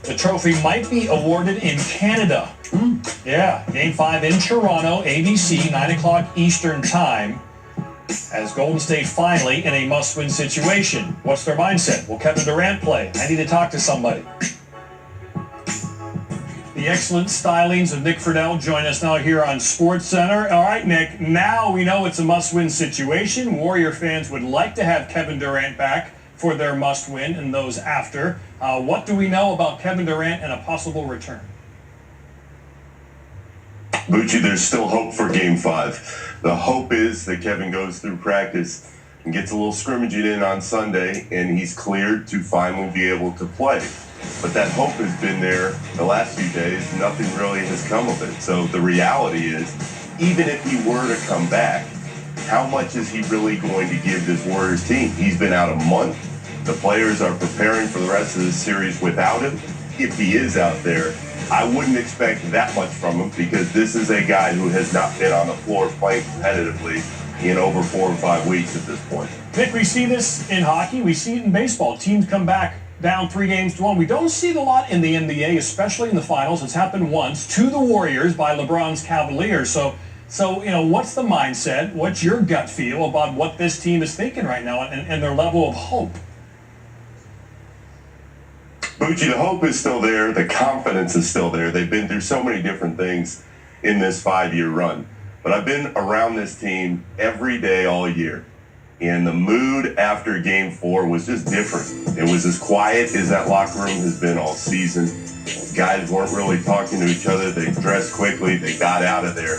The trophy might be awarded in Canada. Yeah, Game 5 in Toronto, ABC, 9 o'clock Eastern Time, as Golden State finally in a must-win situation. What's their mindset? Will Kevin Durant play? I need to talk to somebody. The excellent stylings of Nick Friedel join us now here on SportsCenter. All right, Nick, now we know it's a must-win situation. Warrior fans would like to have Kevin Durant back for their must-win and those after. What do we know about Kevin Durant and a possible return? Bucci, there's still hope for Game 5. The hope is that Kevin goes through practice and gets a little scrimmaging in on Sunday, and he's cleared to finally be able to play. But that hope has been there the last few days. Nothing really has come of it. So the reality is, even if he were to come back, how much is he really going to give this Warriors team? He's been out a month. The players are preparing for the rest of the series without him. If he is out there, I wouldn't expect that much from him, because this is a guy who has not been on the floor playing competitively in over 4 or 5 weeks at this point. Nick, we see this in hockey. We see it in baseball. Teams come back down 3-1. We don't see it a lot in the NBA, especially in the finals. It's happened once to the Warriors by LeBron's Cavaliers. So what's the mindset? What's your gut feel about what this team is thinking right now and their level of hope? Bucci, the hope is still there. The confidence is still there. They've been through so many different things in this 5-year run. But I've been around this team every day all year. And the mood after Game 4 was just different. It was as quiet as that locker room has been all season. Guys weren't really talking to each other. They dressed quickly. They got out of there.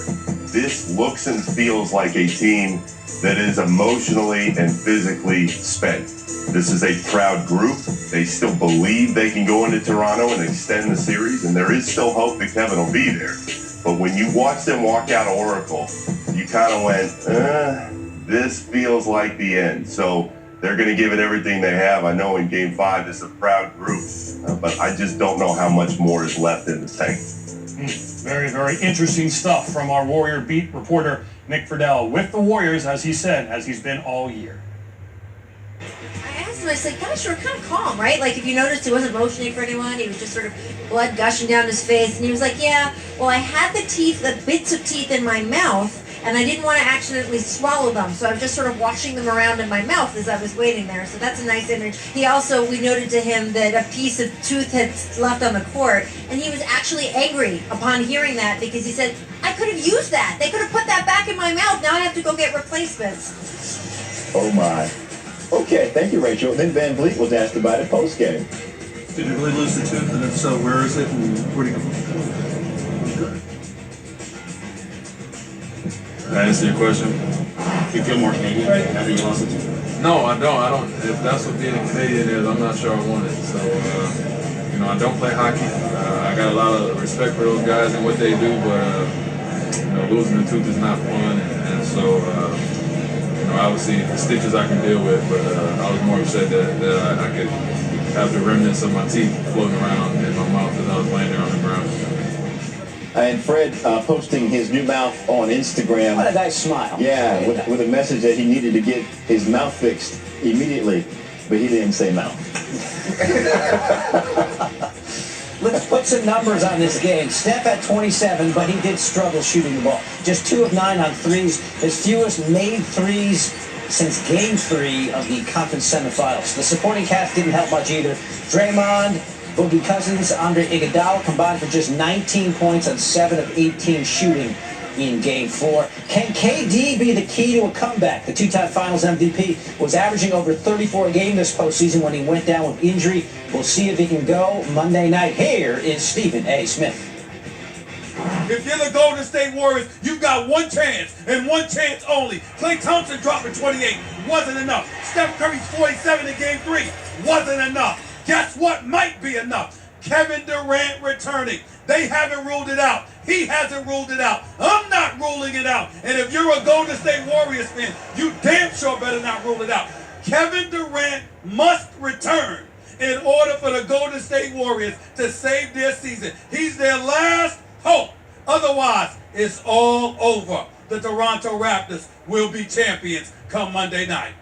This looks and feels like a team that is emotionally and physically spent. This is a proud group. They still believe they can go into Toronto and extend the series, and there is still hope that Kevin will be there. But when you watch them walk out of Oracle, you kind of went, this feels like the end. So they're going to give it everything they have. I know in Game 5 this is a proud group, but I just don't know how much more is left in the tank. Very, very interesting stuff from our Warrior beat reporter, Nick Friedel, with the Warriors, as he said, as he's been all year. I asked him, I said, gosh, you were kind of calm, right? Like, if you noticed, he wasn't motioning for anyone. He was just sort of blood gushing down his face. And he was like, yeah, well, I had the bits of teeth in my mouth, and I didn't want to accidentally swallow them. So I was just sort of washing them around in my mouth as I was waiting there. So that's a nice image. He also, we noted to him that a piece of tooth had left on the court, and he was actually angry upon hearing that, because he said, I could have used that. They could have put that back in my mouth. Now I have to go get replacements. Oh, my. Okay, thank you, Rachel. Then Van Vliet was asked about it post-game. Did you really lose the tooth, and if so, where is it, and where do you go? Can I answer your question? You feel more Canadian after you lost the tooth? No, I don't. If that's what being a Canadian is, I'm not sure I want it. So, I don't play hockey. I got a lot of respect for those guys and what they do, but, losing the tooth is not fun, and so, obviously the stitches I can deal with, but I was more upset that I could have the remnants of my teeth floating around in my mouth as I was laying there on the ground. And Fred posting his new mouth on Instagram. What a nice smile. Yeah, with a message that he needed to get his mouth fixed immediately, but he didn't say mouth. Let's put some numbers on this game. Steph at 27, but he did struggle shooting the ball. Just 2 of 9 on threes. His fewest made threes since Game 3 of the conference semifinals. The supporting cast didn't help much either. Draymond, Boogie Cousins, Andre Iguodala combined for just 19 points on 7 of 18 shooting in Game 4. Can KD be the key to a comeback? The two-time Finals MVP was averaging over 34 a game this postseason when he went down with injury. We'll see if he can go Monday night. Here is Stephen A. Smith. If you're the Golden State Warriors, you've got one chance, and one chance only. Klay Thompson dropping 28 wasn't enough. Steph Curry's 47 in Game 3 wasn't enough. Guess what might be enough? Kevin Durant returning. They haven't ruled it out. He hasn't ruled it out. I'm not ruling it out. And if you're a Golden State Warriors fan, you damn sure better not rule it out. Kevin Durant must return in order for the Golden State Warriors to save their season. He's their last hope. Otherwise, it's all over. The Toronto Raptors will be champions come Monday night.